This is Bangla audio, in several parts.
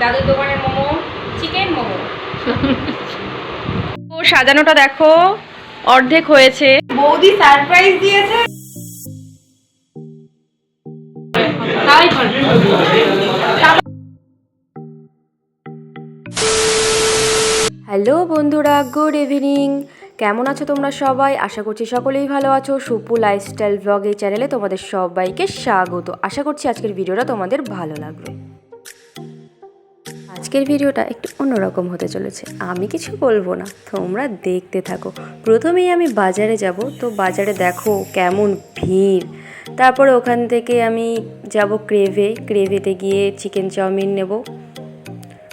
দাদুর দোকানের মোমো, চিকেন মোমো। তো সাজানোটা দেখো অর্ধেক হয়েছে। বৌদি সারপ্রাইজ দিয়েছে। হ্যালো বন্ধুরা, গুড ইভিনিং। কেমন আছো তোমরা সবাই? আশা করছি সকলেই ভালো আছো। সুপু লাইফস্টাইল ব্লগ এই চ্যানেলে তোমাদের সবাইকে স্বাগত। আশা করছি আজকের ভিডিওটা তোমাদের ভালো লাগবে। আজকের ভিডিওটা একটু অন্যরকম হতে চলেছে। আমি কিছু বলবো না, তোমরা দেখতে থাকো। প্রথমেই আমি বাজারে যাব, তো বাজারে দেখো কেমন ভিড়। তারপরে ওখান থেকে আমি যাব ক্রেভেতে গিয়ে চিকেন চাউমিন নেব।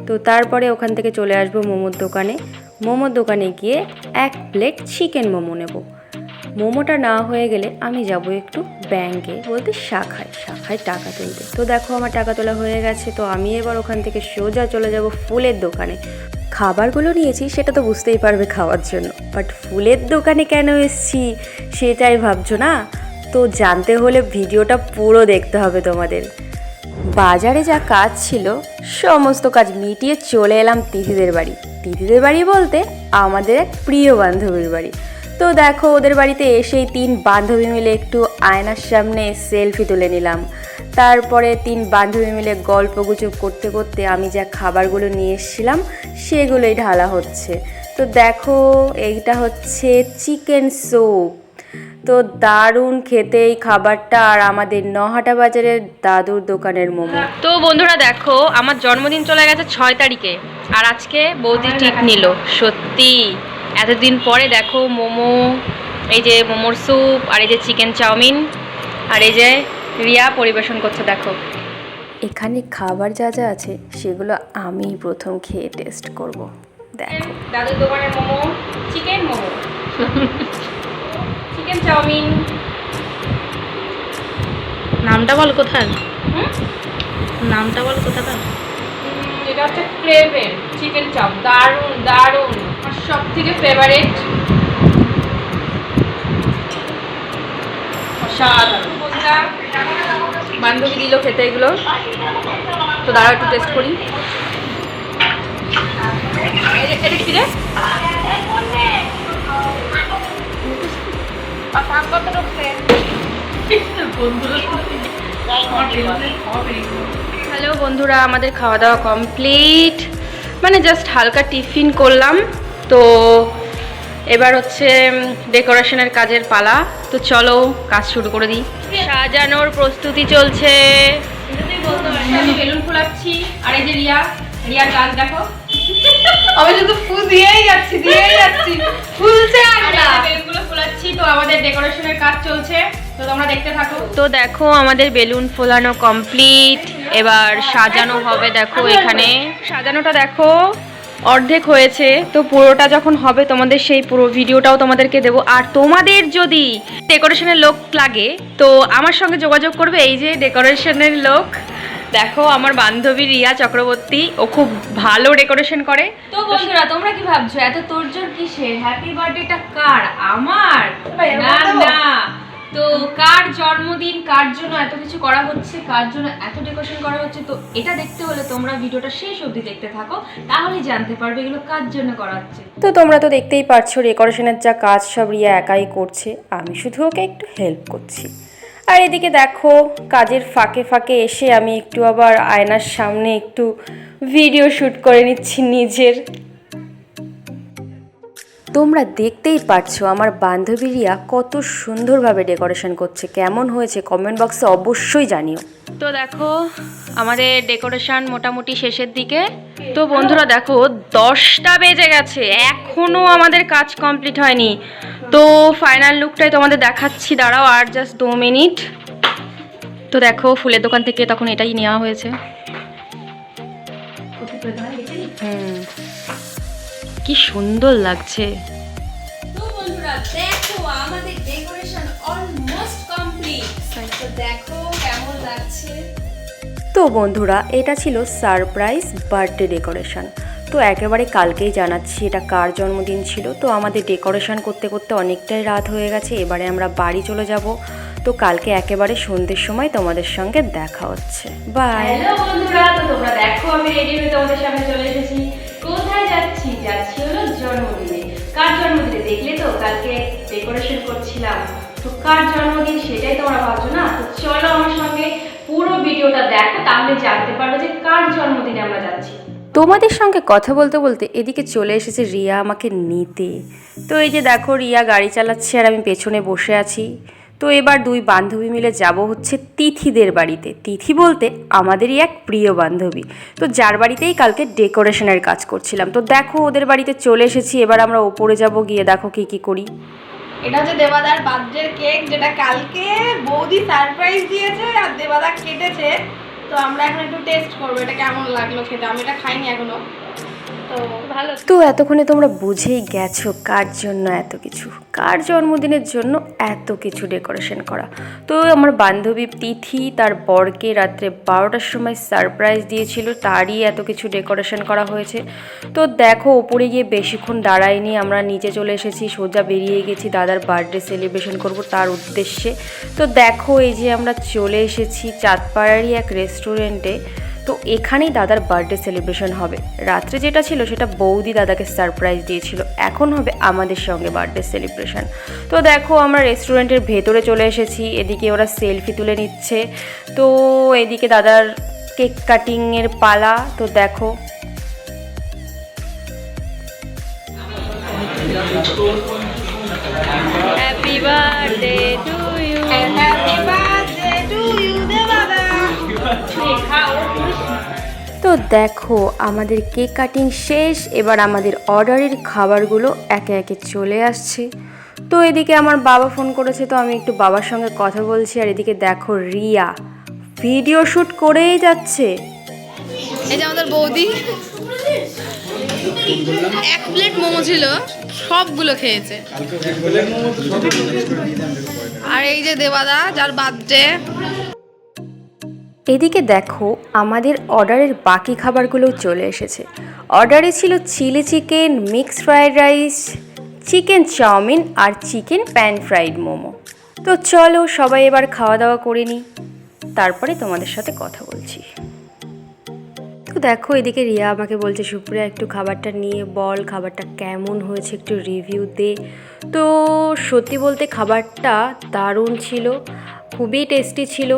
তো তারপরে ওখান থেকে চলে আসবো মোমোর দোকানে গিয়ে 1 প্লেট চিকেন মোমো নেব। মোমোটা না হয়ে গেলে আমি যাব একটু ব্যাংকে, বলতে শাখায় টাকা তুলতে। তো দেখো আমার টাকা তোলা হয়ে গেছে। তো আমি এবার ওখান থেকে সোজা চলে যাব ফুলের দোকানে। খাবারগুলো নিয়েছি সেটা তো বুঝতেই পারবে খাওয়ার জন্য, বাট ফুলের দোকানে কেন এসেছি সেটাই ভাবছো না? তো জানতে হলে ভিডিওটা পুরো দেখতে হবে তোমাদের। বাজারে যা কাজ ছিল সমস্ত কাজ মিটিয়ে চলে এলাম তিথিদের বাড়ি বলতে আমাদের এক প্রিয় বান্ধবীর বাড়ি। তো দেখো ওদের বাড়িতে এসেই 3 বান্ধবী মিলে একটু আয়নার সামনে সেলফি তুলে নিলাম। তারপরে 3 বান্ধবী মিলে গল্পগুজব করতে করতে আমি যা খাবারগুলো নিয়ে এসেছিলাম সেগুলোই ঢালা হচ্ছে। তো দেখো এইটা হচ্ছে চিকেন স্যুপ। তো দারুণ খেতে এই খাবারটা, আর আমাদের নহাটা বাজারের দাদুর দোকানের মোমো। তো বন্ধুরা দেখো আমার জন্মদিন চলে গেছে 6 তারিখে, আর আজকে বৌদি ট্রিট নিল। সত্যি এতদিন পরে দেখো মোমো, এই যে মোমোর স্যুপ, আর এই যে চিকেন চাউমিন, আর এই যে রিয়া পরিবেশন করছে। দেখো এখানে খাবার যা যা আছে সেগুলো আমি প্রথম খেয়ে টেস্ট করব। দেখো দাদুর দোকানের মোমো, চিকেন মোমো, চিকেন চাউমিন। নামটা বল কোথায়, নামটা বল কোথায়। এটা হচ্ছে ক্রেভের চিকেন চাপ। দারুণ দারুণ, আর সব থেকে ফেভারিট। অসাধারণ। বন্ধুরা বান্ধবী দিল খেতে এগুলো, তো দাঁড়াও একটু টেস্ট করি। এটা কি রে? হ্যালো বন্ধুরা, আমাদের খাওয়া দাওয়া কমপ্লিট, মানে জাস্ট হালকা টিফিন করলাম। তো এবার হচ্ছে ডেকোরেশনের কাজের পালা। তো চলো কাজ শুরু করে দিই। সাজানোর প্রস্তুতি চলছে। আমি বেলুন ফোলাচ্ছি, আর এই যে রিয়ার কাজ দেখো। আমি শুধু ফুল দিয়েই যাচ্ছি ফুলছে আর না। বেলুনগুলো ফোলাচ্ছি। তো আমাদের ডেকোরেশনের কাজ চলছে, তো তোমরা দেখতে থাকো। তো দেখো আমাদের বেলুন ফোলানো কমপ্লিট, এবার সাজানো হবে। দেখো এখানে সাজানোটা দেখো অর্ধেক হয়েছে। তো পুরোটা যখন হবে তোমাদের সেই পুরো ভিডিওটাও তোমাদেরকে দেবো। আর তোমাদের যদি ডেকোরেশনের লোক লাগে তো আমার সঙ্গে যোগাযোগ করবে। এই যে ডেকোরেশনের লোক দেখো, আমার বান্ধবী রিয়া চক্রবর্তী, ও খুব ভালো ডেকোরেশন করে। তো বন্ধুরা তোমরা কি ভাবছো এত তোড়জোড় কিসের? হ্যাপি বার্থডেটা কার? আমার না না, তো কার জন্মদিন, কার জন্য এত কিছু করা হচ্ছে, কার জন্য এত ডেকোরেশন করা হচ্ছে, তো এটা দেখতে হলে তোমরা ভিডিওটা শেষ অবধি দেখতে থাকো, তাহলেই জানতে পারবে এগুলো কার জন্য করা হচ্ছে। তো তোমরা তো দেখতেই পারছো ডেকোরেশনের যা কাজ সব রিয়া একাই করছে, আমি শুধু ওকে একটু হেল্প করছি। আর এদিকে দেখো কাজের ফাঁকে ফাঁকে এসে আমি একটু আবার আয়নার সামনে একটু ভিডিও শ্যুট করে নিচ্ছি নিজের। তোমরা দেখতেই পারছো আমার বান্ধবী রিয়া কত সুন্দরভাবে ডেকোরেশন করছে। কেমন হয়েছে কমেন্ট বক্সে অবশ্যই জানিও। তো দেখো আমাদের ডেকোরেশন মোটামুটি শেষের দিকে। তো বন্ধুরা দেখো 10টা বেজে গেছে, এখনও আমাদের কাজ কমপ্লিট হয়নি। তো ফাইনাল লুকটাই তোমাদের দেখাচ্ছি, দাঁড়াও আর জাস্ট 2 মিনিট। তো দেখো ফুলের দোকান থেকে তখন এটাই নেওয়া হয়েছে। কি সুন্দর লাগছে। তো বন্ধুরা দেখো আমাদের ডেকোরেশন অলমোস্ট কমপ্লিট। তো দেখো কেমন লাগছে। তো বন্ধুরা এটা ছিল সারপ্রাইজ বার্থডে ডেকোরেশন। তো একেবারে কালকেই জানাচ্ছি এটা কার জন্মদিন ছিল। তো আমাদের ডেকোরেশন করতে করতে অনেকটাই রাত হয়ে গেছে, এবারে আমরা বাড়ি চলে যাব। তো কালকে একেবারে সন্ধ্যের সময় তোমাদের সঙ্গে দেখা হচ্ছে। বাই। হ্যালো বন্ধুরা, তো তোমরা দেখো আমি রেডি হয়ে তোমাদের সামনে চলে এসেছি। কোথায় যাচ্ছি? যাচ্ছি হলো জন্মদিনে। কার জন্মদিনে দেখলে তো, কালকে ডেকোরেশন করছিলাম। তো কার জন্মদিন সেটাই তোমরা ভাবছো না? তো চলো আমার সঙ্গে পুরো ভিডিওটা দেখো, তাহলে জানতে পারবে যে কার জন্মদিনে আমরা যাচ্ছি। তোমাদের সঙ্গে কথা বলতে বলতে এদিকে চলে এসেছে রিয়া আমাকে নিতে। তো এই যে দেখো রিয়া গাড়ি চালাচ্ছে আর আমি পেছনে বসে আছি। তো এবার দুই বান্ধবী মিলে যাব হচ্ছে তিথিদের বাড়িতে। তিথি বলতে আমাদেরই এক প্রিয় বান্ধবী, তো যার বাড়িতেই কালকে ডেকোরেশনের কাজ করছিলাম। তো দেখো ওদের বাড়িতে চলে এসেছি, এবার আমরা ওপরে যাব, গিয়ে দেখো কী কী করি। এটা হচ্ছে দেবাদার বার্থডে কেক, যেটা কালকে বৌদি সারপ্রাইজ দিয়েছে আর দেবাদা কেটেছে। তো আমরা এখন একটু টেস্ট করবো এটা কেমন লাগলো খেতে। আমি এটা খাইনি এখনো, তো ভালো। তো এতক্ষণে তোমরা বুঝেই গেছো কার জন্য এত কিছু, কার জন্মদিনের জন্য এত কিছু ডেকোরেশন করা। তো আমার বান্ধবী তিথি তার বরকে রাত্রে 12টার সময় সারপ্রাইজ দিয়েছিল, তারই এত কিছু ডেকোরেশন করা হয়েছে। তো দেখো ওপরে গিয়ে বেশিক্ষণ দাঁড়াইনি, আমরা নিচে চলে এসেছি, সোজা বেরিয়ে গেছি দাদার বার্থডে সেলিব্রেশন করব তার উদ্দেশ্যে। তো দেখো এই যে আমরা চলে এসেছি চাঁদপাড়ারই এক রেস্টুরেন্টে। তো এখানেই দাদার বার্থডে সেলিব্রেশন হবে। রাত্রে যেটা ছিল সেটা বৌদি দাদাকে সারপ্রাইজ দিয়েছিল, এখন হবে আমাদের সঙ্গে বার্থডে সেলিব্রেশন। তো দেখো আমরা রেস্টুরেন্টের ভেতরে চলে এসেছি, এদিকে ওরা সেলফি তুলে নিচ্ছে। তো এদিকে দাদার কেক কাটিংয়ের পালা। তো দেখো happy birthday to you. Happy birthday to you দেবাদা। তো দেখো আমাদের কেক কাটিং শেষ, এবার আমাদের অর্ডারের খাবারগুলো একে একে চলে আসছে। তো এদিকে আমার বাবা ফোন করেছে, তো আমি একটু বাবার সঙ্গে কথা বলছি। আর এদিকে দেখো রিয়া ভিডিও শ্যুট করেই যাচ্ছে। এই যে আমাদের বৌদি 1 প্লেট মোমো ছিল, সবগুলো খেয়েছে। আর এই যে দেবাদা যার বার্থডে। এদিকে দেখো আমাদের অর্ডারের বাকি খাবারগুলোও চলে এসেছে। অর্ডারে ছিল chilli chicken, mixed fried rice, chicken chowmein আর চিকেন প্যান ফ্রাইড মোমো। তো চলো সবাই এবার খাওয়া দাওয়া করে নিই, তারপরে তোমাদের সাথে কথা বলছি। তো দেখো এদিকে রিয়া আমাকে বলছে সুপ্রিয়া একটু খাবারটা নিয়ে বল, খাবারটা কেমন হয়েছে একটু রিভিউ দে। তো সত্যি বলতে খাবারটা দারুণ ছিল, খুবই টেস্টি ছিল।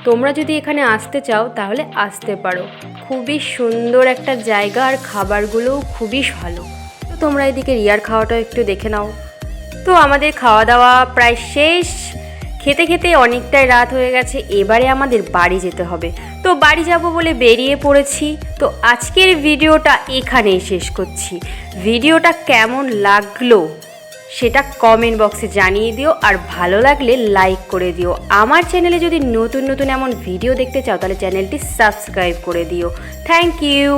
তোমরা যদি এখানে আসতে চাও তাহলে আসতে পারো, খুবই সুন্দর একটা জায়গা আর খাবারগুলোও খুবই ভালো। তো তোমরা এদিকে রিয়ার খাওয়াটাও একটু দেখে নাও। তো আমাদের খাওয়া দাওয়া প্রায় শেষ, খেতে খেতে অনেকটাই রাত হয়ে গেছে, এবারে আমাদের বাড়ি যেতে হবে। তো বাড়ি যাব বলে বেরিয়ে পড়েছি। তো আজকের ভিডিওটা এখানেই শেষ করছি। ভিডিওটা কেমন লাগলো সেটা কমেন্ট বক্সে জানিয়ে দিও, আর ভালো লাগলে লাইক করে দিও। আমার চ্যানেলে যদি নতুন নতুন এমন ভিডিও দেখতে চাও তাহলে চ্যানেলটি সাবস্ক্রাইব করে দিও। Thank you.